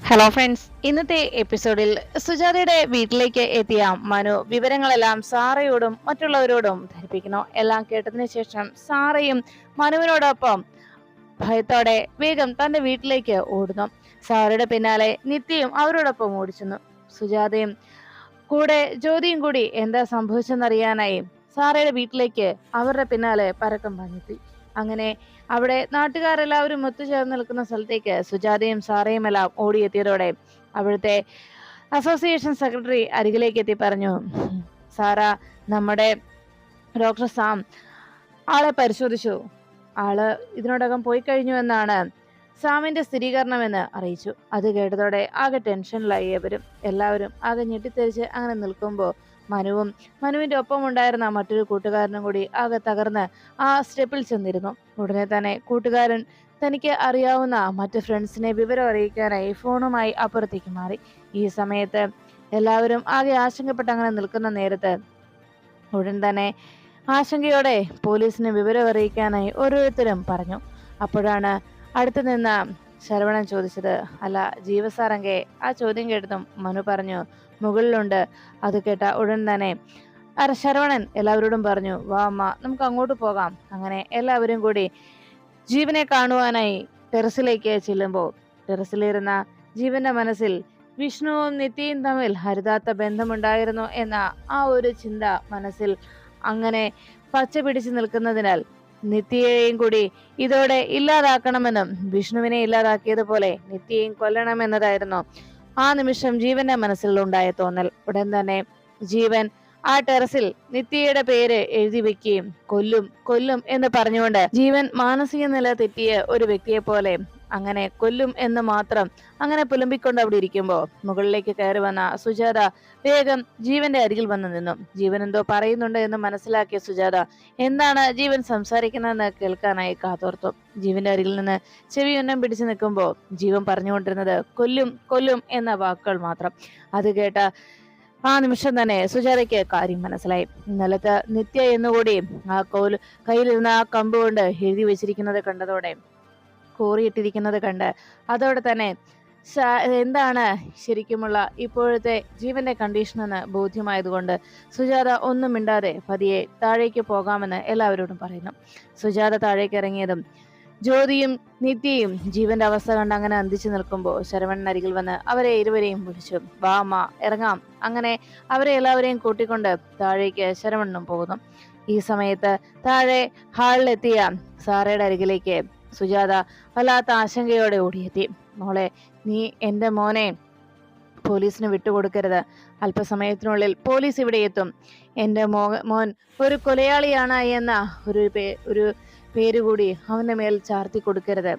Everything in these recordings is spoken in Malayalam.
ഹലോ ഫ്രണ്ട്സ്, ഇന്നത്തെ എപ്പിസോഡിൽ സുജാതയുടെ വീട്ടിലേക്ക് എത്തിയ മനു വിവരങ്ങളെല്ലാം സാറയോടും മറ്റുള്ളവരോടും ധരിപ്പിക്കുന്നു. എല്ലാം കേട്ടതിന് ശേഷം സാറയും മനുവിനോടൊപ്പം ഭയത്തോടെ വേഗം തന്റെ വീട്ടിലേക്ക് ഓടുന്നു. സാറയുടെ പിന്നാലെ നിത്യയും അവരോടൊപ്പം ഓടിച്ചെന്നു. സുജാതയും കൂടെ ജ്യോതിയും കൂടി എന്താ സംഭവിച്ചെന്നറിയാനായി സാറയുടെ വീട്ടിലേക്ക് അവരുടെ പിന്നാലെ പരക്കം പാഞ്ഞെത്തി. അങ്ങനെ അവിടെ നാട്ടുകാരെല്ലാവരും ഒത്തുചേർന്ന് നിൽക്കുന്ന സ്ഥലത്തേക്ക് സുജാതയും സാറയും എല്ലാം ഓടിയെത്തിയതോടെ അവിടുത്തെ അസോസിയേഷൻ സെക്രട്ടറി അരികിലേക്ക് എത്തി പറഞ്ഞു, സാറ, നമ്മുടെ ഡോക്ടർ സാം ആളെ പരിശോധിച്ചു. ആള് ഇതിനോടകം പോയി കഴിഞ്ഞു എന്നാണ് സാമിന്റെ സ്ഥിരീകരണമെന്ന് അറിയിച്ചു. അത് കേട്ടതോടെ ആകെ ടെൻഷനിലായി എല്ലാവരും ആകെ ഞെട്ടിത്തെറിച്ച് അങ്ങനെ നിൽക്കുമ്പോൾ മനുവിന്റെ ഒപ്പം ഉണ്ടായിരുന്ന മറ്റൊരു കൂട്ടുകാരനും കൂടി ആകെ തകർന്ന് ആ സ്റ്റെപ്പിൽ ചെന്നിരുന്നു. ഉടനെ തന്നെ കൂട്ടുകാരൻ തനിക്ക് അറിയാവുന്ന മറ്റു ഫ്രണ്ട്സിനെ വിവരം അറിയിക്കാനായി ഫോണുമായി അപ്പുറത്തേക്ക് മാറി. ഈ സമയത്ത് എല്ലാവരും ആകെ ആശങ്കപ്പെട്ട് അങ്ങനെ നിൽക്കുന്ന നേരത്ത് ഉടൻ തന്നെ ആശങ്കയോടെ പോലീസിന് വിവരം അറിയിക്കാനായി ഓരോരുത്തരും പറഞ്ഞു. അപ്പോഴാണ് അടുത്തു നിന്ന് ശരവണൻ ചോദിച്ചത്, അല്ല ജീവസാറങ്കെ? ആ ചോദ്യം കേട്ടതും മനു പറഞ്ഞു, മുകളിലുണ്ട്. അത് കേട്ട ഉടൻ തന്നെ ശരവണൻ എല്ലാവരോടും പറഞ്ഞു, വാ അമ്മ, നമുക്ക് അങ്ങോട്ട് പോകാം. അങ്ങനെ എല്ലാവരും കൂടി ജീവനെ കാണുവാനായി ടെറസിലേക്ക് ചെല്ലുമ്പോൾ ടെറസിലിരുന്ന ജീവന്റെ മനസ്സിൽ വിഷ്ണുവും നിത്യയും തമ്മിൽ ഹരിതാത്ത ബന്ധമുണ്ടായിരുന്നു എന്ന ആ ഒരു ചിന്ത മനസ്സിൽ അങ്ങനെ പച്ച പിടിച്ചു നിൽക്കുന്നതിനാൽ നിത്യയെയും കൂടി ഇതോടെ ഇല്ലാതാക്കണമെന്നും വിഷ്ണുവിനെ ഇല്ലാതാക്കിയതുപോലെ നിത്യയെയും കൊല്ലണമെന്നതായിരുന്നു ആ നിമിഷം ജീവന്റെ മനസ്സിൽ ഉണ്ടായ തോന്നൽ. ഉടൻ തന്നെ ജീവൻ ആ ടെറസിൽ നിത്യയുടെ പേര് എഴുതി വെക്കുകയും കൊല്ലും കൊല്ലും എന്ന് പറഞ്ഞുകൊണ്ട് ജീവൻ മാനസിക നില തെറ്റിയ ഒരു വ്യക്തിയെ പോലെ അങ്ങനെ കൊല്ലും എന്ന് മാത്രം അങ്ങനെ പുലമ്പിക്കൊണ്ട് അവിടെ ഇരിക്കുമ്പോൾ മുകളിലേക്ക് കയറി വന്ന സുജാത വേഗം ജീവന്റെ അരികിൽ വന്നു നിന്നു. ജീവൻ എന്തോ പറയുന്നുണ്ട് എന്ന് മനസ്സിലാക്കിയ സുജാത എന്താണ് ജീവൻ സംസാരിക്കുന്നതെന്ന് കേൾക്കാനായി കാതോർത്തു. ജീവന്റെ അരികിൽ നിന്ന് ചെവി ഉന്നം പിടിച്ചു നിൽക്കുമ്പോൾ ജീവൻ പറഞ്ഞുകൊണ്ടിരുന്നത് കൊല്ലും കൊല്ലും എന്ന വാക്കുകൾ മാത്രം. അത് കേട്ട ആ നിമിഷം തന്നെ സുജാതയ്ക്ക് കാര്യം മനസ്സിലായി. നിലത്ത് നിത്യ എന്നുകൂടി ആ കയ്യിലിരുന്ന ആ കമ്പ് കൊണ്ട് എഴുതി വെച്ചിരിക്കുന്നത് കണ്ടതോടെ, കോറിയിട്ടിരിക്കുന്നത് കണ്ട് അതോടെ തന്നെ എന്താണ് ശരിക്കുമുള്ള ഇപ്പോഴത്തെ ജീവന്റെ കണ്ടീഷൻ എന്ന് ബോധ്യമായതുകൊണ്ട് സുജാത ഒന്നും മിണ്ടാതെ പതിയെ താഴേക്ക് പോകാമെന്ന് എല്ലാവരോടും പറയുന്നു. സുജാത താഴേക്ക് ഇറങ്ങിയതും ജ്യോതിയും നിത്യയും ജീവന്റെ അവസ്ഥ കണ്ട് അങ്ങനെ അന്തിച്ചു നിൽക്കുമ്പോൾ ശരവണൻ അരികിൽ വന്ന് അവരെ ഇരുവരെയും വിളിച്ചു, വാ അമ്മ, ഇറങ്ങാം. അങ്ങനെ അവരെ എല്ലാവരെയും കൂട്ടിക്കൊണ്ട് താഴേക്ക് ശരവണനും പോകുന്നു. ഈ സമയത്ത് താഴെ ഹാളിലെത്തിയ സാറയുടെ അരികിലേക്ക് സുജാത വല്ലാത്ത ആശങ്കയോടെ ഓടിയെത്തി. മോളെ, നീ എന്റെ മോനെ പോലീസിന് വിട്ടുകൊടുക്കരുത്. അല്പസമയത്തിനുള്ളിൽ പോലീസ് ഇവിടെ എത്തും. എന്റെ മോൻ ഒരു കൊലയാളിയാണ് എന്ന ഒരു പേര് കൂടി അവന്റെ മേൽ ചാർത്തി കൊടുക്കരുത്.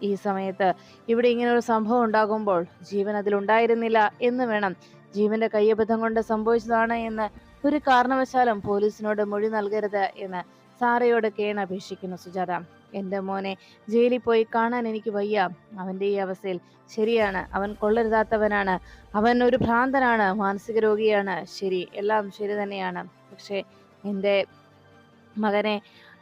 ഈ സമയത്ത് ഇവിടെ ഇങ്ങനെ ഒരു സംഭവം ഉണ്ടാകുമ്പോൾ ജീവൻ അതിലുണ്ടായിരുന്നില്ല എന്ന് വേണം, ജീവന്റെ കയ്യബദ്ധം കൊണ്ട് സംഭവിച്ചതാണ് എന്ന് ഒരു കാരണവശാലും പോലീസിനോട് മൊഴി നൽകരുത് എന്ന് സാറയോട് കേണപേക്ഷിക്കുന്നു സുജാത. എന്റെ മോനെ ജയിലിൽ പോയി കാണാൻ എനിക്ക് വയ്യ. അവന്റെ ഈ അവസ്ഥയിൽ ശരിയാണ്, അവൻ കൊള്ളരുതാത്തവനാണ്, അവൻ ഒരു ഭ്രാന്തനാണ്, മാനസിക രോഗിയാണ്, ശരി, എല്ലാം ശരി തന്നെയാണ്. പക്ഷെ എൻ്റെ മകനെ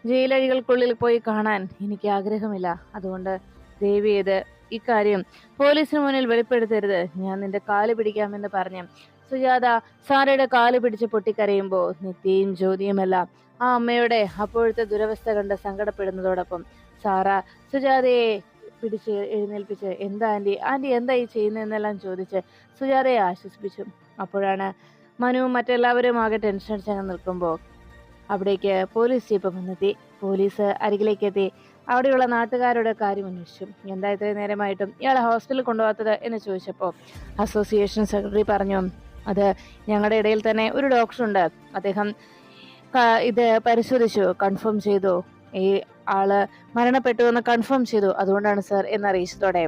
ജയിലഴികൾക്കുള്ളിൽ പോയി കാണാൻ എനിക്ക് ആഗ്രഹമില്ല. അതുകൊണ്ട് ദയവ് ചെയ്ത് ഇക്കാര്യം പോലീസിന് മുന്നിൽ വെളിപ്പെടുത്തരുത്. ഞാൻ നിന്റെ കാല് പിടിക്കാമെന്ന് പറഞ്ഞ് സുജാത സാറയുടെ കാല് പിടിച്ച് പൊട്ടിക്കരയുമ്പോൾ നിത്യയും ജ്യോതിയുമെല്ലാം ആ അമ്മയുടെ അപ്പോഴത്തെ ദുരവസ്ഥ കണ്ട് സങ്കടപ്പെടുന്നതോടൊപ്പം സാറ സുജാതയെ പിടിച്ച് എഴുന്നേൽപ്പിച്ച്, എന്താ ആന്റി എന്താ ഈ ചെയ്യുന്നതെന്നെല്ലാം ചോദിച്ച് സുജാതയെ ആശ്വസിപ്പിച്ചു. അപ്പോഴാണ് മനുവും മറ്റെല്ലാവരും ആകെ ടെൻഷൻ അടിച്ചങ്ങ് നിൽക്കുമ്പോൾ അവിടേക്ക് പോലീസ് ജീപ്പ് വന്നെത്തി. പോലീസ് അരികിലേക്ക് എത്തി അവിടെയുള്ള നാട്ടുകാരുടെ കാര്യം അന്വേഷിച്ചു. എന്താ ഇത്രയും നേരമായിട്ടും ഇയാളെ ഹോസ്പിറ്റലിൽ കൊണ്ടുപോകാത്തത് എന്ന് ചോദിച്ചപ്പോൾ അസോസിയേഷൻ സെക്രട്ടറി പറഞ്ഞു, അത് ഞങ്ങളുടെ ഇടയിൽ തന്നെ ഒരു ഡോക്ടറുണ്ട്, അദ്ദേഹം ഇത് പരിശോധിച്ചു, കൺഫേം ചെയ്തു, ഈ ആള് മരണപ്പെട്ടു എന്ന് കൺഫേം ചെയ്തു, അതുകൊണ്ടാണ് സർ എന്നറിയിച്ചതോടെ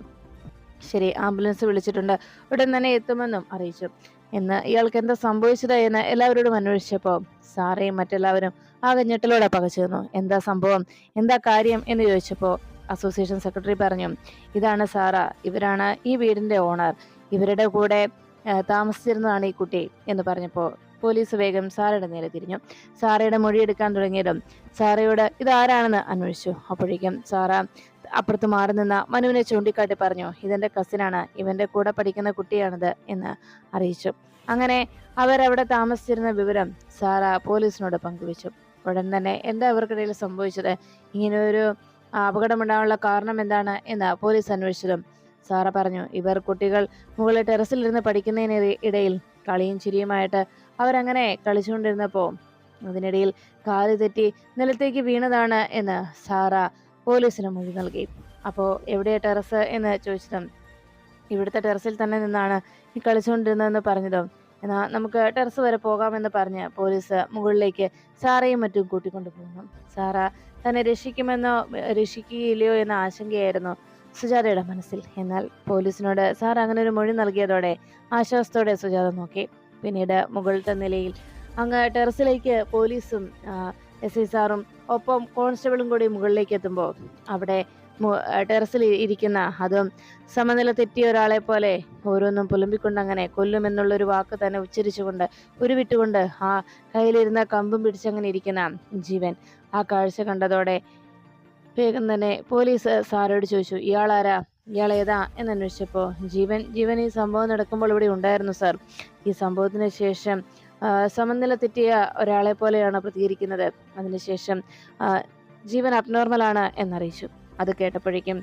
ശരി, ആംബുലൻസ് വിളിച്ചിട്ടുണ്ട്, ഉടൻ തന്നെ എത്തുമെന്നും അറിയിച്ചു. എന്ന് ഇയാൾക്ക് എന്താ സംഭവിച്ചത് എന്ന് എല്ലാവരോടും അന്വേഷിച്ചപ്പോൾ സാറയും മറ്റെല്ലാവരും ആകെ ഞെട്ടലോടെ പകച്ചിരുന്നു. എന്താ സംഭവം, എന്താ കാര്യം എന്ന് ചോദിച്ചപ്പോൾ അസോസിയേഷൻ സെക്രട്ടറി പറഞ്ഞു, ഇതാണ് സാറ, ഇവരാണ് ഈ വീടിന്റെ ഓണർ, ഇവരുടെ കൂടെ താമസിച്ചിരുന്നതാണ് ഈ കുട്ടി എന്ന് പറഞ്ഞപ്പോൾ പോലീസ് വേഗം സാറയുടെ നേരെ തിരിഞ്ഞു. സാറയുടെ മൊഴിയെടുക്കാൻ തുടങ്ങിയതും സാറയോട് ഇതാരാണെന്ന് അന്വേഷിച്ചു. അപ്പോഴേക്കും സാറ അപ്പുറത്ത് മാറി നിന്ന മനുവിനെ ചൂണ്ടിക്കാട്ടി പറഞ്ഞു, ഇതെന്റെ കസിനാണ്, ഇവന്റെ കൂടെ പഠിക്കുന്ന കുട്ടിയാണിത് എന്ന് അറിയിച്ചു. അങ്ങനെ അവരവിടെ താമസിച്ചിരുന്ന വിവരം സാറ പോലീസിനോട് പങ്കുവച്ചു. ഉടൻ തന്നെ എന്താ ഇവർക്കിടയിൽ സംഭവിച്ചത്, ഇങ്ങനെ ഒരു അപകടമുണ്ടാകാനുള്ള കാരണം എന്താണ് എന്ന് പോലീസ് അന്വേഷിച്ചതും സാറ പറഞ്ഞു, ഇവർ കുട്ടികൾ മുകളിൽ ടെറസിലിരുന്ന് പഠിക്കുന്നതിന് ഇടയിൽ കളിയും ചിരിയുമായിട്ട് അവരങ്ങനെ കളിച്ചുകൊണ്ടിരുന്നപ്പോ അതിനിടയിൽ കാല് തെറ്റി നിലത്തേക്ക് വീണതാണ് എന്ന് സാറ പോലീസിന് മൊഴി നൽകി. അപ്പോൾ എവിടെയാ ടെറസ് എന്ന് ചോദിച്ചതും ഇവിടുത്തെ ടെറസിൽ തന്നെ നിന്നാണ് ഈ കളിച്ചുകൊണ്ടിരുന്നതെന്ന് പറഞ്ഞതും എന്നാൽ നമുക്ക് ടെറസ് വരെ പോകാമെന്ന് പറഞ്ഞ് പോലീസ് മുകളിലേക്ക് സാറയും മറ്റും കൂട്ടിക്കൊണ്ടു പോകുന്നു. സാറ തന്നെ രക്ഷിക്കുകയില്ലയോ എന്ന ആശങ്കയായിരുന്നു സുജാതയുടെ മനസ്സിൽ. എന്നാൽ പോലീസിനോട് സാർ അങ്ങനെ ഒരു മൊഴി നൽകിയതോടെ ആശ്വാസത്തോടെ സുജാത നോക്കി. പിന്നീട് മുകളിലത്തെ നിലയിൽ അങ്ങ് ടെറസിലേക്ക് പോലീസും എസ് ഐ സാറും ഒപ്പം കോൺസ്റ്റബിളും കൂടി മുകളിലേക്ക് എത്തുമ്പോൾ അവിടെ ടെറസിൽ ഇരിക്കുന്ന അതും സമനില തെറ്റിയ ഒരാളെ പോലെ ഓരോന്നും പുലമ്പിക്കൊണ്ട് അങ്ങനെ കൊല്ലുമെന്നുള്ളൊരു വാക്ക് തന്നെ ഉച്ചരിച്ചുകൊണ്ട് ഉരുവിട്ടുകൊണ്ട് ആ കയ്യിലിരുന്ന കമ്പും പിടിച്ചങ്ങനെ ഇരിക്കുന്ന ജീവൻ ആ കാഴ്ച കണ്ടതോടെ വേഗം തന്നെ പോലീസ് സാറോട് ചോദിച്ചു, ഇയാളാരാ, ഇയാളേതാ എന്നന്വേഷിച്ചപ്പോൾ ജീവൻ ഈ സംഭവം നടക്കുമ്പോൾ ഇവിടെ ഉണ്ടായിരുന്നു സാർ. ഈ സംഭവത്തിന് ശേഷം സമനില തെറ്റിയ ഒരാളെ പോലെയാണ് പ്രതികരിക്കുന്നത്. അതിനുശേഷം ജീവൻ അബ്നോർമലാണ് എന്നറിയിച്ചു. അത് കേട്ടപ്പോഴേക്കും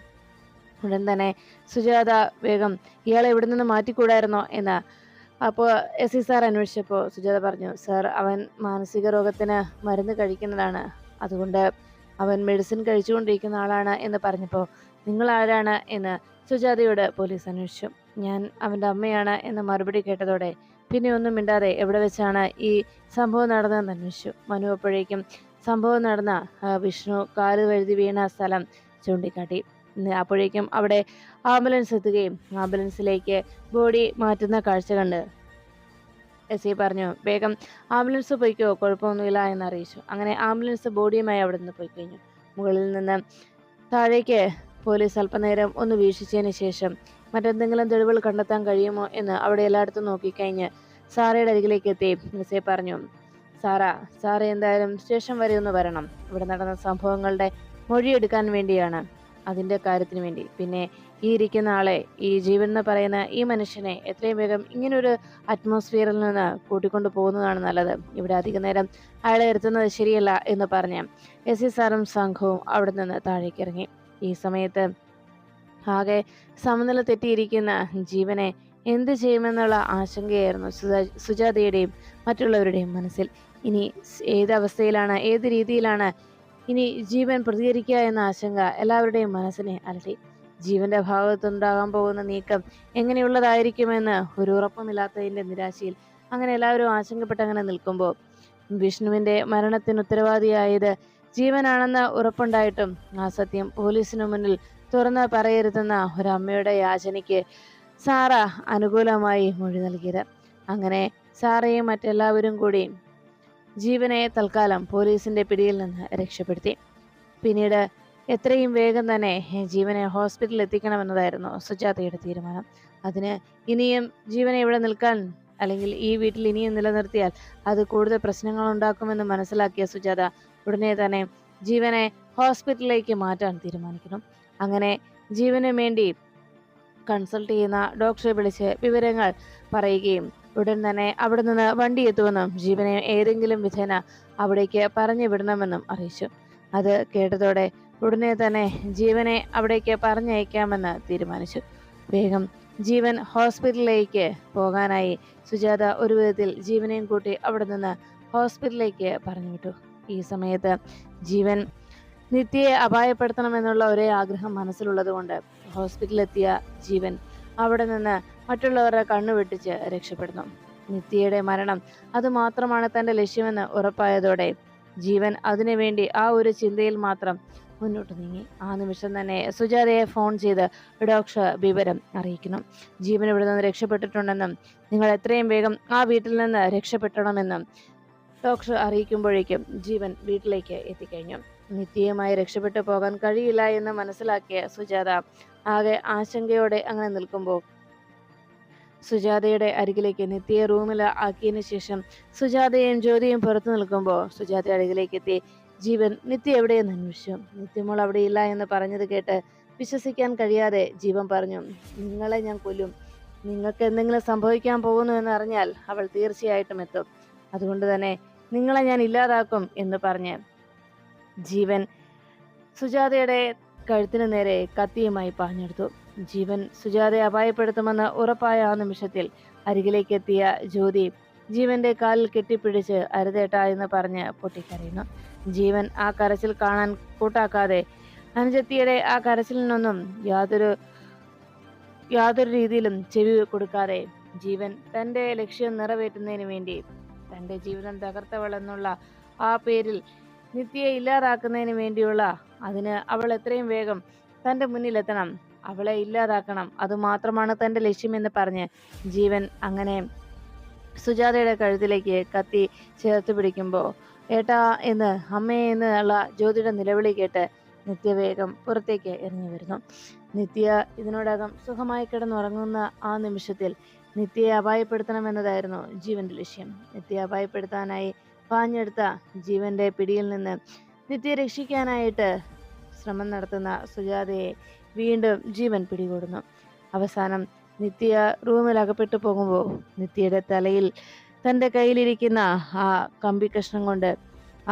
ഉടൻ തന്നെ സുജാത വേഗം ഇയാളെ ഇവിടെ നിന്ന് മാറ്റിക്കൂടായിരുന്നോ എന്ന് അപ്പോൾ എസ് ഐ സാർ അന്വേഷിച്ചപ്പോൾ സുജാത പറഞ്ഞു, സാർ അവൻ മാനസിക രോഗത്തിന് മരുന്ന് കഴിക്കുന്നതാണ്, അതുകൊണ്ട് അവൻ മെഡിസിൻ കഴിച്ചുകൊണ്ടിരിക്കുന്ന ആളാണ് എന്ന് പറഞ്ഞപ്പോൾ നിങ്ങൾ ആരാണ് എന്ന് സുജാതയോട് പോലീസ് അന്വേഷിച്ചു. ഞാൻ അവൻ്റെ അമ്മയാണ് എന്ന മറുപടി കേട്ടതോടെ പിന്നെ ഒന്നും മിണ്ടാതെ എവിടെ വെച്ചാണ് ഈ സംഭവം നടന്നതെന്ന് അന്വേഷിച്ചു. മനു അപ്പോഴേക്കും സംഭവം നടന്ന വിഷ്ണു കാല് വഴുതി വീണ സ്ഥലം ചൂണ്ടിക്കാട്ടി. അപ്പോഴേക്കും അവിടെ ആംബുലൻസ് എത്തുകയും ആംബുലൻസിലേക്ക് ബോഡി മാറ്റുന്ന കാഴ്ച കണ്ട് എസ് ഐ പറഞ്ഞു, വേഗം ആംബുലൻസ് പോയിക്കോ, കുഴപ്പമൊന്നുമില്ല എന്നറിയിച്ചു. അങ്ങനെ ആംബുലൻസ് ബോഡിയുമായി അവിടെ നിന്ന് പോയി കഴിഞ്ഞു. മുകളിൽ നിന്ന് താഴേക്ക് പോലീസ് അല്പനേരം ഒന്ന് വീക്ഷിച്ചതിന് ശേഷം മറ്റെന്തെങ്കിലും തെളിവുകൾ കണ്ടെത്താൻ കഴിയുമോ എന്ന് അവിടെ എല്ലായിടത്തും നോക്കിക്കഴിഞ്ഞ് സാറയുടെ അരികിലേക്ക് എത്തി എസ് ഐ പറഞ്ഞു, സാറ എന്തായാലും സ്റ്റേഷൻ വരെ ഒന്ന് വരണം. ഇവിടെ നടന്ന സംഭവങ്ങളുടെ മൊഴിയെടുക്കാൻ വേണ്ടിയാണ്, അതിൻ്റെ കാര്യത്തിന് വേണ്ടി. പിന്നെ ഈ ഇരിക്കുന്ന ആളെ, ഈ ജീവൻ എന്ന് പറയുന്ന ഈ മനുഷ്യനെ എത്രയും വേഗം ഇങ്ങനൊരു അറ്റ്മോസ്ഫിയറിൽ നിന്ന് കൂട്ടിക്കൊണ്ടു പോകുന്നതാണ് നല്ലത്. ഇവിടെ അധിക നേരം അയാളെ ഇരുത്തുന്നത് ശരിയല്ല എന്ന് പറഞ്ഞ് എസ് ഐ സാറും സംഘവും അവിടെ നിന്ന് താഴേക്ക് ഇറങ്ങി. ഈ സമയത്ത് ആകെ സമനില തെറ്റിയിരിക്കുന്ന ജീവനെ എന്ത് ചെയ്യുമെന്നുള്ള ആശങ്കയായിരുന്നു സുജാതയുടെയും മറ്റുള്ളവരുടെയും മനസ്സിൽ. ഇനി ഏതവസ്ഥയിലാണ്, ഏത് രീതിയിലാണ് ഇനി ജീവൻ പ്രതികരിക്കുക എന്ന ആശങ്ക എല്ലാവരുടെയും മനസ്സിനെ അലട്ടി. ജീവന്റെ ഭാഗത്തുണ്ടാകാൻ പോകുന്ന നീക്കം എങ്ങനെയുള്ളതായിരിക്കുമെന്ന് ഒരു ഉറപ്പുമില്ലാത്തതിന്റെ നിരാശയിൽ അങ്ങനെ എല്ലാവരും ആശങ്കപ്പെട്ട് അങ്ങനെ നിൽക്കുമ്പോൾ വിഷ്ണുവിന്റെ മരണത്തിന് ഉത്തരവാദിയായത് ജീവനാണെന്ന് ഉറപ്പുണ്ടായിട്ടും ആ സത്യം പോലീസിനു മുന്നിൽ തുറന്ന് പറയരുതെന്ന ഒരമ്മയുടെ യാചനയ്ക്ക് സാറ അനുകൂലമായി മൊഴി നൽകിയത്. അങ്ങനെ സാറയും മറ്റെല്ലാവരും കൂടി ജീവനെ തൽക്കാലം പോലീസിന്റെ പിടിയിൽ നിന്ന് രക്ഷപ്പെടുത്തി. പിന്നീട് എത്രയും വേഗം തന്നെ ജീവനെ ഹോസ്പിറ്റലിൽ എത്തിക്കണമെന്നതായിരുന്നു സുജാതയുടെ തീരുമാനം. അതിന് ഇനിയും ജീവനെ ഇവിടെ നിൽക്കാൻ അല്ലെങ്കിൽ ഈ വീട്ടിൽ ഇനിയും നിലനിർത്തിയാൽ അത് കൂടുതൽ പ്രശ്നങ്ങൾ ഉണ്ടാക്കുമെന്ന് മനസ്സിലാക്കിയ സുജാത ഉടനെ തന്നെ ജീവനെ ഹോസ്പിറ്റലിലേക്ക് മാറ്റാൻ തീരുമാനിക്കുന്നു. അങ്ങനെ ജീവന് വേണ്ടി കൺസൾട്ട് ചെയ്യുന്ന ഡോക്ടറെ വിളിച്ച് വിവരങ്ങൾ പറയുകയും ഉടൻ തന്നെ അവിടെ നിന്ന് വണ്ടി എത്തുമെന്നും ജീവനെ ഏതെങ്കിലും വിധേന അവിടേക്ക് പറഞ്ഞു വിടണമെന്നും അറിയിച്ചു. അത് കേട്ടതോടെ ഉടനെ തന്നെ ജീവനെ അവിടേക്ക് പറഞ്ഞയക്കാമെന്ന് തീരുമാനിച്ചു. വേഗം ജീവൻ ഹോസ്പിറ്റലിലേക്ക് പോകാനായി സുജാത ഒരു വിധത്തിൽ ജീവനെയും കൂട്ടി അവിടെ നിന്ന് ഹോസ്പിറ്റലിലേക്ക് പറഞ്ഞു വിട്ടു. ഈ സമയത്ത് ജീവൻ നിത്യയെ അപായപ്പെടുത്തണമെന്നുള്ള ഒരേ ആഗ്രഹം മനസ്സിലുള്ളത് കൊണ്ട് ഹോസ്പിറ്റലിലെത്തിയ ജീവൻ അവിടെ നിന്ന് മറ്റുള്ളവരുടെ കണ്ണു വെട്ടിച്ച് രക്ഷപ്പെടുന്നു. നിത്യയുടെ മരണം അതുമാത്രമാണ് തൻ്റെ ലക്ഷ്യമെന്ന് ഉറപ്പായതോടെ ജീവൻ അതിനുവേണ്ടി ആ ഒരു ചിന്തയിൽ മാത്രം മുന്നോട്ട് നീങ്ങി. ആ നിമിഷം തന്നെ സുജാതയെ ഫോൺ ചെയ്ത് ഡോക്ടർ വിവരം അറിയിക്കുന്നു. ജീവൻ ഇവിടെ നിന്ന് രക്ഷപ്പെട്ടിട്ടുണ്ടെന്നും നിങ്ങൾ എത്രയും വേഗം ആ വീട്ടിൽ നിന്ന് രക്ഷപ്പെടണമെന്നും ഡോക്ടർ അറിയിക്കുമ്പോഴേക്കും ജീവൻ വീട്ടിലേക്ക് എത്തിക്കഴിഞ്ഞു. നിത്യയുമായി രക്ഷപ്പെട്ടു പോകാൻ കഴിയില്ല എന്ന് മനസ്സിലാക്കിയ സുജാത ആകെ ആശങ്കയോടെ അങ്ങനെ നിൽക്കുമ്പോൾ സുജാതയുടെ അരികിലേക്ക് നിത്യയെ റൂമിൽ ആക്കിയതിനു ശേഷം സുജാതയും ജ്യോതിയും പുറത്തു നിൽക്കുമ്പോൾ സുജാതയുടെ അരികിലേക്ക് എത്തി ജീവൻ നിത്യ എവിടെയെന്ന് അന്വേഷിച്ചു. നിത്യമോൾ അവിടെ ഇല്ല എന്ന് പറഞ്ഞത് കേട്ട് വിശ്വസിക്കാൻ കഴിയാതെ ജീവൻ പറഞ്ഞു, നിങ്ങളെ ഞാൻ കൊല്ലും. നിങ്ങൾക്ക് എന്തെങ്കിലും സംഭവിക്കാൻ പോകുന്നു എന്നറിഞ്ഞാൽ അവൾ തീർച്ചയായിട്ടും എത്തും. അതുകൊണ്ട് തന്നെ നിങ്ങളെ ഞാൻ ഇല്ലാതാക്കും എന്ന് പറഞ്ഞ് ജീവൻ സുജാതയുടെ കഴുത്തിന് നേരെ കത്തിയുമായി പാഞ്ഞെടുത്തു. ജീവൻ സുജാതയെ അപായപ്പെടുത്തുമെന്ന് ഉറപ്പായ ആ നിമിഷത്തിൽ അരികിലേക്ക് എത്തിയ ജ്യോതി ജീവന്റെ കാലിൽ കെട്ടിപ്പിടിച്ച് അരുതേട്ട എന്ന് പറഞ്ഞ് പൊട്ടിക്കരയുന്നു. ജീവൻ ആ കരച്ചിൽ കാണാൻ കൂട്ടാക്കാതെ അനുജത്തിയുടെ ആ കരച്ചിലിനൊന്നും യാതൊരു രീതിയിലും ചെവി കൊടുക്കാതെ ജീവൻ തന്റെ ലക്ഷ്യം നിറവേറ്റുന്നതിന് വേണ്ടി, തന്റെ ജീവിതം തകർത്തവളെന്നുള്ള ആ പേരിൽ നിത്യയെ ഇല്ലാതാക്കുന്നതിന് വേണ്ടിയുള്ള അതിന് അവൾ എത്രയും വേഗം തന്റെ മുന്നിലെത്തണം, അവളെ ഇല്ലാതാക്കണം, അതുമാത്രമാണ് തന്റെ ലക്ഷ്യമെന്ന് പറഞ്ഞ് ജീവൻ അങ്ങനെ സുജാതയുടെ കഴുത്തിലേക്ക് കത്തി ചേർത്ത് പിടിക്കുമ്പോൾ ഏട്ടാ എന്ന് അമ്മയെ എന്നുള്ള ജ്യോതിയുടെ നിലവിളി കേട്ട് നിത്യവേഗം പുറത്തേക്ക് ഇറങ്ങി വരുന്നു. നിത്യ ഇതിനോടകം സുഖമായി കിടന്നുറങ്ങുന്ന ആ നിമിഷത്തിൽ നിത്യയെ അപായപ്പെടുത്തണമെന്നതായിരുന്നു ജീവന്റെ ലക്ഷ്യം. നിത്യയെ അപായപ്പെടുത്താനായി പാഞ്ഞെടുത്ത ജീവന്റെ പിടിയിൽ നിന്ന് നിത്യയെ രക്ഷിക്കാനായിട്ട് ശ്രമം നടത്തുന്ന സുജാതയെ വീണ്ടും ജീവൻ പിടികൂടുന്നു. അവസാനം നിത്യ റൂമിൽ അകപ്പെട്ടു പോകുമ്പോൾ നിത്യയുടെ തലയിൽ തൻ്റെ കയ്യിലിരിക്കുന്ന ആ കമ്പി കഷ്ണം കൊണ്ട്,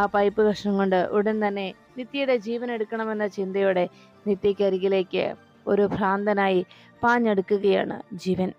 ആ പൈപ്പ് കഷ്ണം കൊണ്ട് ഉടൻ തന്നെ നിത്യയുടെ ജീവൻ എടുക്കണമെന്ന ചിന്തയോടെ നിത്യയ്ക്കരികിലേക്ക് ഒരു ഭ്രാന്തനായി പാഞ്ഞെടുക്കുകയാണ് ജീവൻ.